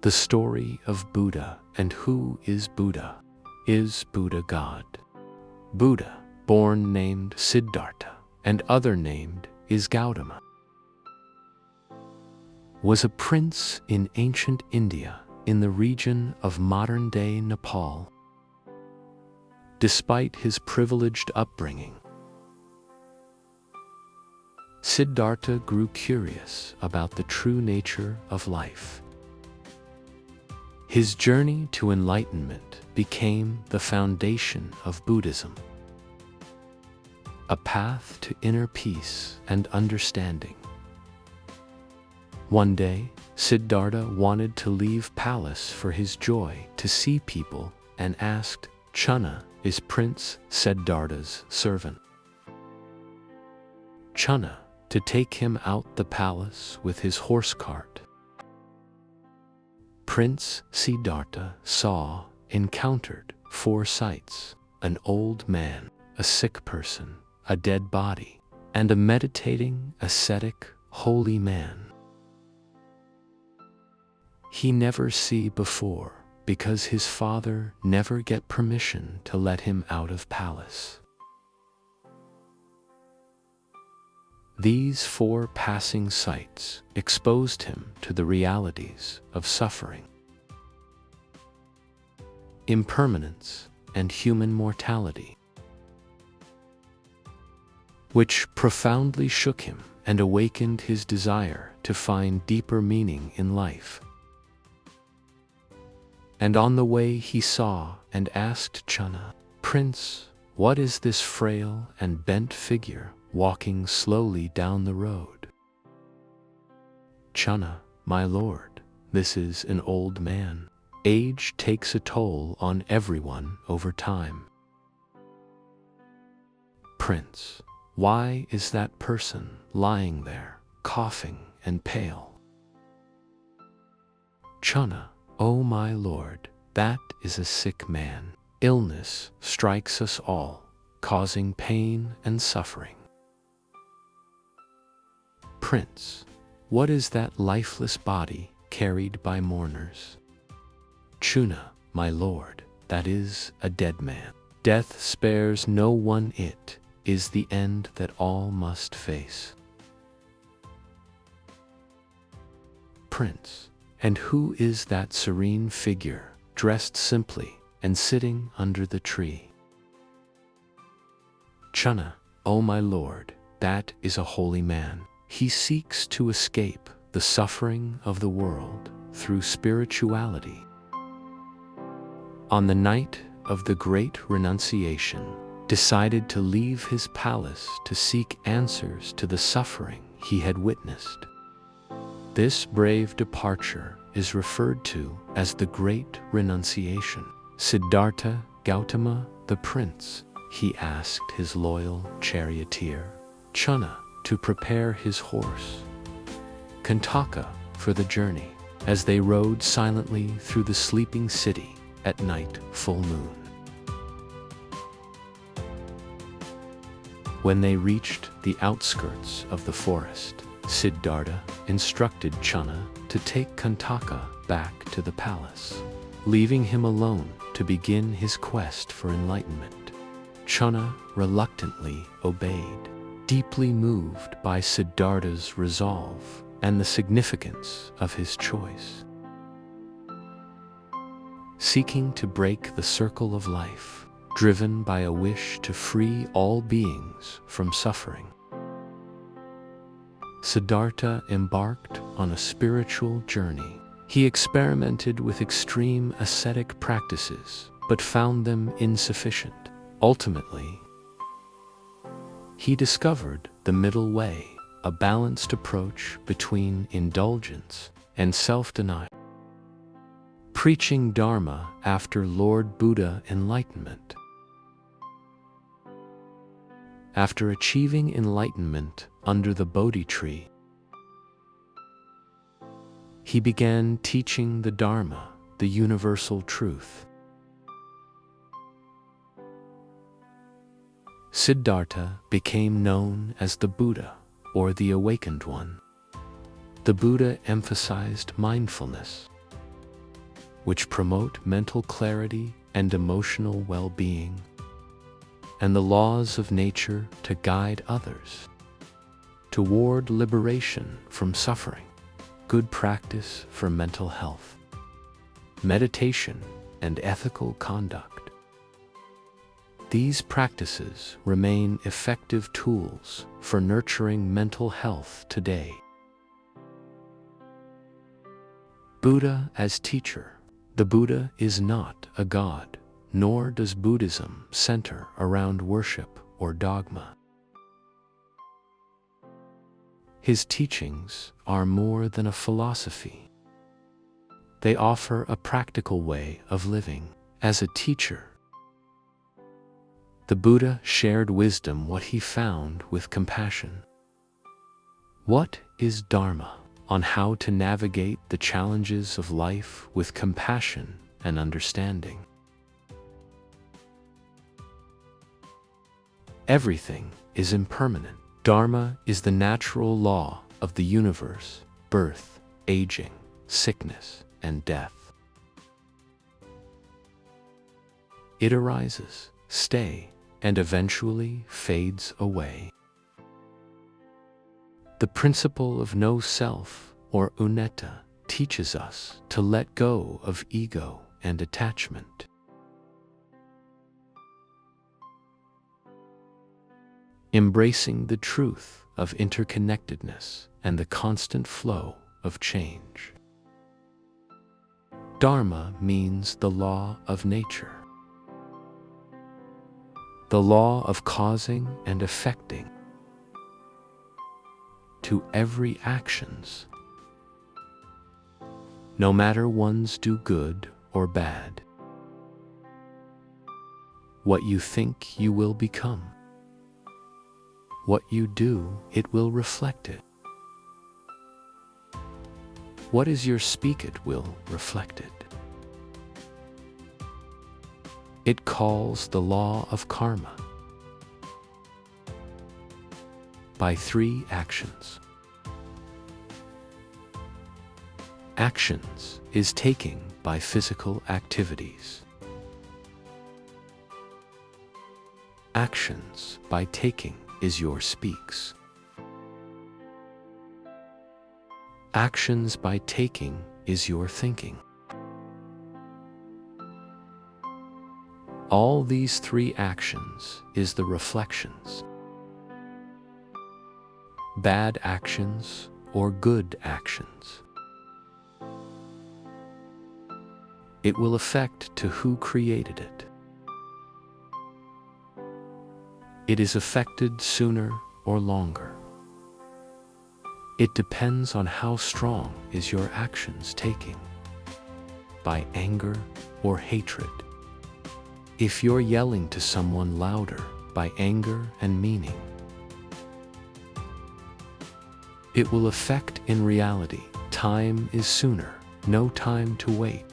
The story of Buddha. And who is Buddha? Is Buddha God? Buddha, born named Siddhartha, and other named is Gautama, was a prince in ancient India in the region of modern-day Nepal. Despite his privileged upbringing, Siddhartha grew curious about the true nature of life. His journey to enlightenment became the foundation of Buddhism, a path to inner peace and understanding. One day, Siddhartha wanted to leave palace for his joy to see people and asked, "Channa, is Prince Siddhartha's servant?" Channa, to take him out the palace with his horse cart. Prince Siddhartha encountered four sights: an old man, a sick person, a dead body, and a meditating, ascetic, holy man he never see before, because his father never get permission to let him out of palace. These four passing sights exposed him to the realities of suffering, impermanence, and human mortality, which profoundly shook him and awakened his desire to find deeper meaning in life. And on the way he saw and asked Channa, "Prince, what is this frail and bent figure walking slowly down the road?" "Channa, my lord, this is an old man. Age takes a toll on everyone over time." "Prince, why is that person lying there, coughing and pale?" "Channa, oh my lord, that is a sick man. Illness strikes us all, causing pain and suffering." "Prince, what is that lifeless body carried by mourners?" "Channa, my lord, that is a dead man. Death spares no one, it is the end that all must face." "Prince, and who is that serene figure, dressed simply and sitting under the tree?" "Channa, O my lord, that is a holy man. He seeks to escape the suffering of the world through spirituality. On the night of the great renunciation, decided to leave his palace to seek answers to the suffering he had witnessed. This brave departure is referred to as the Great Renunciation. Siddhartha Gautama, the prince, he asked his loyal charioteer, Channa, to prepare his horse, Kantaka, for the journey, as they rode silently through the sleeping city at night full moon. When they reached the outskirts of the forest, Siddhartha instructed Channa to take Kantaka back to the palace, leaving him alone to begin his quest for enlightenment. Channa reluctantly obeyed, deeply moved by Siddhartha's resolve and the significance of his choice. Seeking to break the circle of life, driven by a wish to free all beings from suffering, Siddhartha embarked on a spiritual journey. He experimented with extreme ascetic practices, but found them insufficient. Ultimately, he discovered the middle way, a balanced approach between indulgence and self-denial, preaching Dharma after Lord Buddha enlightenment. After achieving enlightenment under the Bodhi tree, he began teaching the Dharma, the universal truth. Siddhartha became known as the Buddha, or the Awakened One. The Buddha emphasized mindfulness, which promote mental clarity and emotional well-being, and the laws of nature to guide others toward liberation from suffering. Good practice for mental health, meditation, and ethical conduct. These practices remain effective tools for nurturing mental health today. Buddha as teacher. The Buddha is not a god, nor does Buddhism center around worship or dogma. His teachings are more than a philosophy. They offer a practical way of living. As a teacher, the Buddha shared wisdom, what he found, with compassion. What is Dharma? On how to navigate the challenges of life with compassion and understanding. Everything is impermanent. Dharma is the natural law of the universe: birth, aging, sickness, and death. It arises, stays, and eventually fades away. The principle of no self, or unneta, teaches us to let go of ego and attachment. Embracing the truth of interconnectedness and the constant flow of change. Dharma means the law of nature, the law of causing and effecting to every actions, no matter one's do good or bad. What you think you will become. What you do, it will reflect it. What is your speak, it will reflect it. It calls the law of karma. By 3 actions. Actions is taking by physical activities. Actions by taking is your speaks. Actions by taking is your thinking. All these 3 actions is the reflections. Bad actions or good actions. It will affect to who created it. It is affected sooner or longer. It depends on how strong is your actions taking, by anger or hatred. If you're yelling to someone louder, by anger and meaning, it will affect in reality. Time is sooner, no time to wait.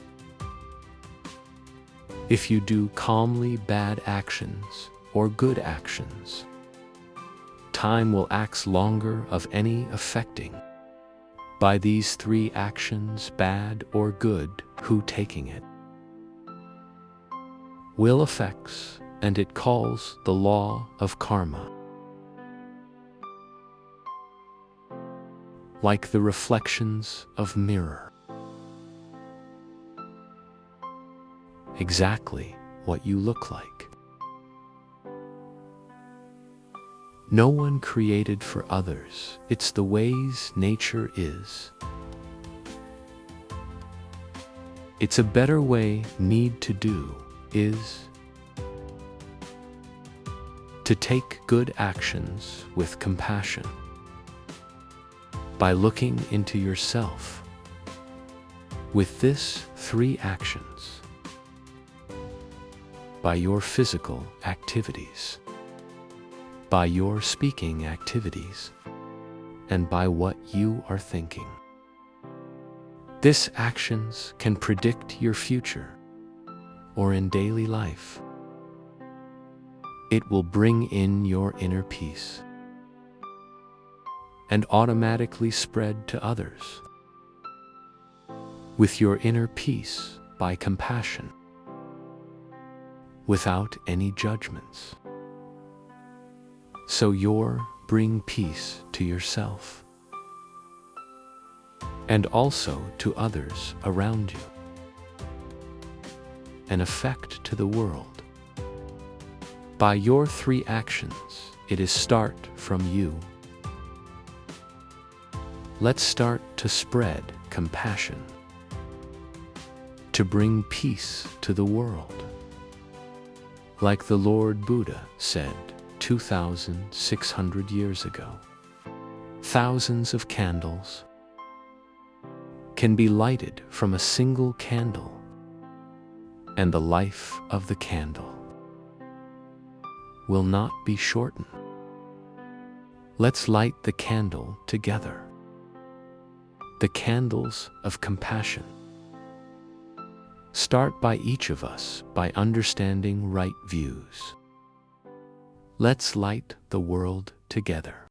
If you do calmly bad actions or good actions, time will act longer of any affecting. By these 3 actions, bad or good, who taking it, will affects, and it calls the law of karma. Like the reflections of mirror. Exactly what you look like. No one created for others, it's the ways nature is. It's a better way need to do is to take good actions with compassion. By looking into yourself with this 3 actions, by your physical activities, by your speaking activities, and by what you are thinking. This actions can predict your future or in daily life. It will bring in your inner peace and automatically spread to others. With your inner peace by compassion, without any judgments. So bring peace to yourself and also to others around you, an effect to the world. By your 3 actions, it is start from you. Let's start to spread compassion, to bring peace to the world. Like the Lord Buddha said 2,600 years ago, thousands of candles can be lighted from a single candle, and the life of the candle will not be shortened. Let's light the candle together, the candles of compassion. Start by each of us by understanding right views. Let's light the world together.